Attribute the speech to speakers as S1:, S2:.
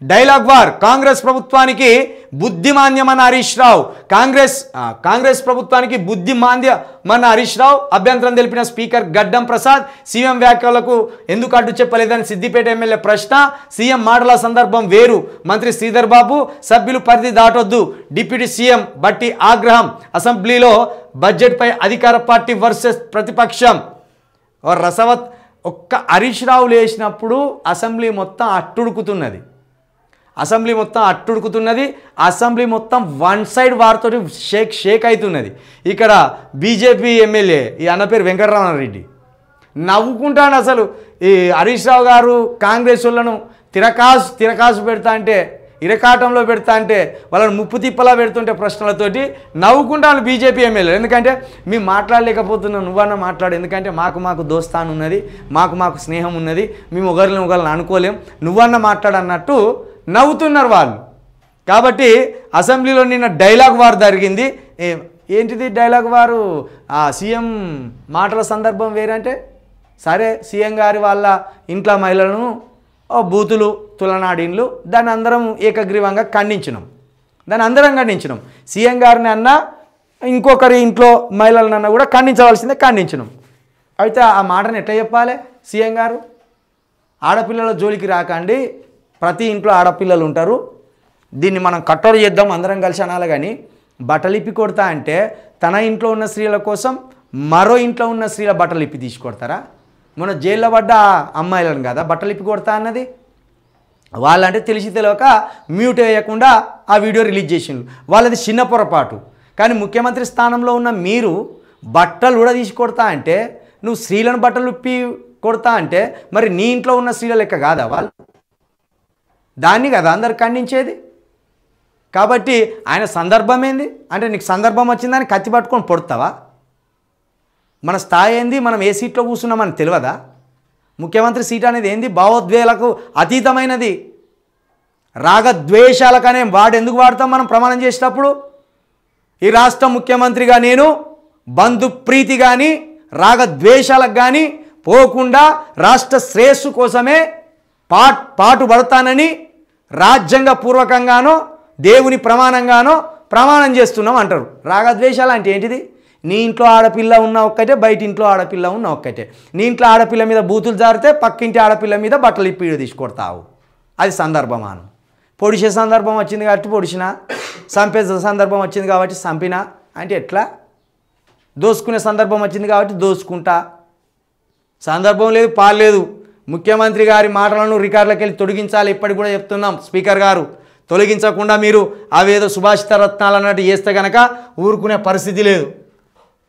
S1: dialogue war Congress ప్రభుత్వానికి బుద్ధిమాంద్యమన్న హరీష్ రావు కాంగ్రెస్ ప్రభుత్వానికి బుద్ధిమాంద్యమన్న హరీష్ రావు అభ్యంతరం తెలిపిన స్పీకర్ గడ్డం ప్రసాద్ సీఎం వ్యాఖ్యలకు ఎందుకు అడ్డు చెప్పలేదని సిద్దిపేట ఎమ్మెల్యే ప్రశ్న సీఎం మాటల సందర్భం వేరు మంత్రి శ్రీధర్ బాబు సభ్యులు పరిధి దాటొద్దు డిప్యూటీ సీఎం బట్టి ఆగ్రహం అసెంబ్లీలో బడ్జెట్పై అధికార పార్టీ వర్సెస్ ప్రతిపక్షం రసవత్ ఒక్క హరీష్ రావు లేచినప్పుడు అసెంబ్లీ మొత్తం అట్టుడుకుతున్నది అసెంబ్లీ మొత్తం వన్ సైడ్ వారితో షేక్ అవుతున్నది ఇక్కడ బీజేపీ ఎమ్మెల్యే ఈ అన్న పేరు వెంకటరమణారెడ్డి నవ్వుకుంటాడు అసలు ఈ హరీష్ రావు గారు కాంగ్రెస్ వాళ్ళను తిరకాసు పెడతా అంటే ఇరకాటంలో పెడతా అంటే వాళ్ళని ముప్పు తిప్పలా పెడుతుంటే ప్రశ్నలతోటి నవ్వుకుంటాను బీజేపీ ఎమ్మెల్యేలు ఎందుకంటే మేము మాట్లాడలేకపోతున్నాం నువ్వన్నా మాట్లాడు ఎందుకంటే మాకు దోస్తాను ఉన్నది మాకు స్నేహం ఉన్నది మేము ఒకరిని అనుకోలేం నువ్వన్నా మాట్లాడన్నట్టు నవ్వుతున్నారు వాళ్ళు కాబట్టి అసెంబ్లీలో నిన్న డైలాగ్ వార్ జరిగింది ఏంటిది డైలాగ్ వారు సీఎం మాటల సందర్భం వేరంటే సరే సీఎం గారి వాళ్ళ ఇంట్లో మహిళలను బూతులు తులనాడిన్లు దాన్ని అందరం ఏకగ్రీవంగా ఖండించినాం సీఎం గారిని అన్నా ఇంకొకరి ఇంట్లో మహిళలనన్నా కూడా ఖండించినాం అయితే ఆ మాటను ఎట్లా చెప్పాలి సీఎం గారు ఆడపిల్లల జోలికి రాకండి ప్రతి ఇంట్లో ఆడపిల్లలు ఉంటారు దీన్ని మనం కట్టడి చేద్దాం అందరం కలిసి అనాలి కానీ బట్టలు ఇప్పి కొడతా అంటే తన ఇంట్లో ఉన్న స్త్రీల కోసం మరో ఇంట్లో ఉన్న స్త్రీల బట్టలు ఇప్పి తీసుకొడతారా మొన్న జైల్లో పడ్డ అమ్మాయిలను కదా బట్టలు ఇప్పి కొడతా అన్నది వాళ్ళంటే తెలిసి తెలియక మ్యూట్ వేయకుండా ఆ వీడియో రిలీజ్ చేసిండ్రు వాళ్ళది చిన్న పొరపాటు కానీ ముఖ్యమంత్రి స్థానంలో ఉన్న మీరు బట్టలు కూడా తీసి కొడతా అంటే నువ్వు స్త్రీలను బట్టలు ఇప్పి కొడతా అంటే మరి నీ ఇంట్లో ఉన్న స్త్రీల లెక్క కాదా వాళ్ళు దాన్ని కదా అందరు ఖండించేది కాబట్టి ఆయన సందర్భం ఏంది అంటే నీకు సందర్భం వచ్చిందని కత్తి పట్టుకొని పొడతావా మన స్థాయి ఏంది మనం ఏ సీట్లో కూర్చున్నామని తెలియదా ముఖ్యమంత్రి సీట్ అనేది ఏంది భావోద్వేలకు అతీతమైనది రాగద్వేషాలకనే ఎందుకు వాడతాం మనం ప్రమాణం చేసేటప్పుడు ఈ రాష్ట్ర ముఖ్యమంత్రిగా నేను బంధు ప్రీతి కానీ రాగద్వేషాలకు కానీ పోకుండా రాష్ట్ర శ్రేయస్సు కోసమే పాటుపడతానని రాజ్యాంగపూర్వకంగానో దేవుని ప్రమాణంగానో ప్రమాణం చేస్తున్నాం అంటారు రాగద్వేషాలు అంటే ఏంటిది నీ ఇంట్లో ఆడపిల్ల ఉన్న ఒక్కటే బయట ఇంట్లో ఆడపిల్ల ఉన్న ఒక్కటే నీ ఇంట్లో ఆడపిల్ల మీద బూతులు జారితే పక్కింటి ఆడపిల్ల మీద బట్టలు ఇప్పి తీసుకొడతావు అది సందర్భమాను పొడిచే సందర్భం వచ్చింది కాబట్టి పొడిచినా చంపే సందర్భం వచ్చింది కాబట్టి చంపినా అంటే ఎట్లా దోసుకునే సందర్భం వచ్చింది కాబట్టి దోసుకుంటా సందర్భం లేదు పాలేదు ముఖ్యమంత్రి గారి మాటలను రికార్డులకు వెళ్ళి తొలగించాలి ఇప్పటికి కూడా చెప్తున్నాం స్పీకర్ గారు తొలగించకుండా మీరు అవేదో సుభాషిత రత్నాలు అన్నట్టు చేస్తే కనుక ఊరుకునే పరిస్థితి లేదు